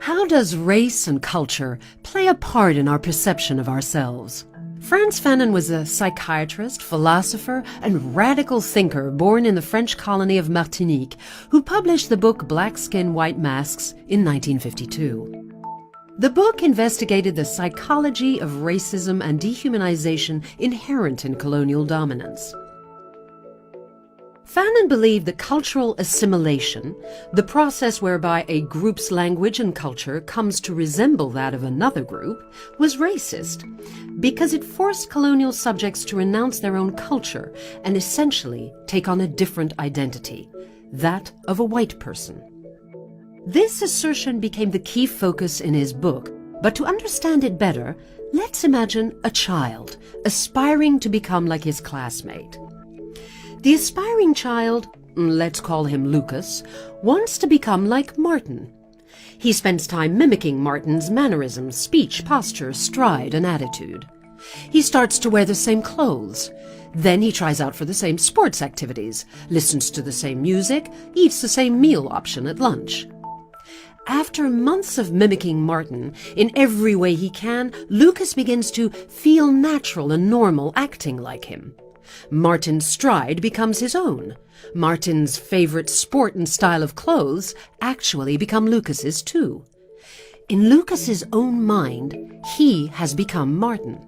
How does race and culture play a part in our perception of ourselves? Frantz Fanon was a psychiatrist, philosopher, and radical thinker born in the French colony of Martinique, who published the book Black Skin, White Masks in 1952. The book investigated the psychology of racism and dehumanization inherent in colonial dominance. Fanon believed that cultural assimilation, the process whereby a group's language and culture comes to resemble that of another group, was racist, because it forced colonial subjects to renounce their own culture and essentially take on a different identity, that of a white person. This assertion became the key focus in his book, but to understand it better, let's imagine a child aspiring to become like his classmate. The aspiring child, let's call him Lucas, wants to become like Martin. He spends time mimicking Martin's mannerisms, speech, posture, stride, and attitude. He starts to wear the same clothes. Then he tries out for the same sports activities, listens to the same music, eats the same meal option at lunch. After months of mimicking Martin in every way he can, Lucas begins to feel natural and normal acting like him. Martin's stride becomes his own. Martin's favorite sport and style of clothes actually become Lucas's too. In Lucas's own mind, he has become Martin.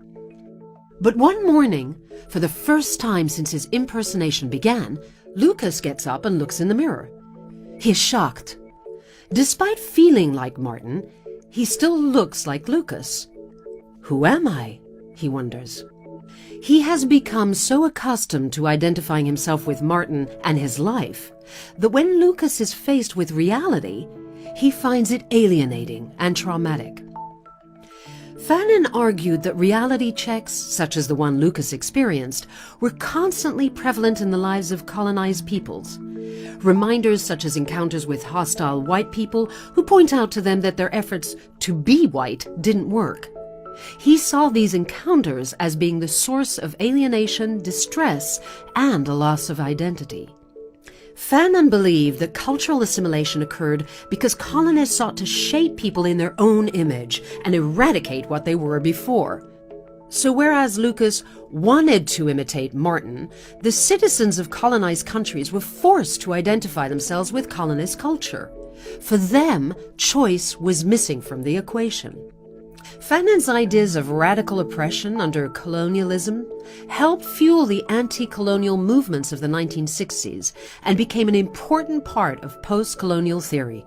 But one morning, for the first time since his impersonation began, Lucas gets up and looks in the mirror. He is shocked. Despite feeling like Martin, he still looks like Lucas. Who am I? He wonders. He has become so accustomed to identifying himself with Martin and his life that when Lucas is faced with reality, he finds it alienating and traumatic. Fanon argued that reality checks, such as the one Lucas experienced, were constantly prevalent in the lives of colonized peoples. Reminders such as encounters with hostile white people who point out to them that their efforts to be white didn't work. He saw these encounters as being the source of alienation, distress, and a loss of identity. Fanon believed that cultural assimilation occurred because colonists sought to shape people in their own image and eradicate what they were before. So whereas Lucas wanted to imitate Martin, the citizens of colonized countries were forced to identify themselves with colonist culture. For them, choice was missing from the equation. Fanon's ideas of radical oppression under colonialism helped fuel the anti-colonial movements of the 1960s and became an important part of post-colonial theory.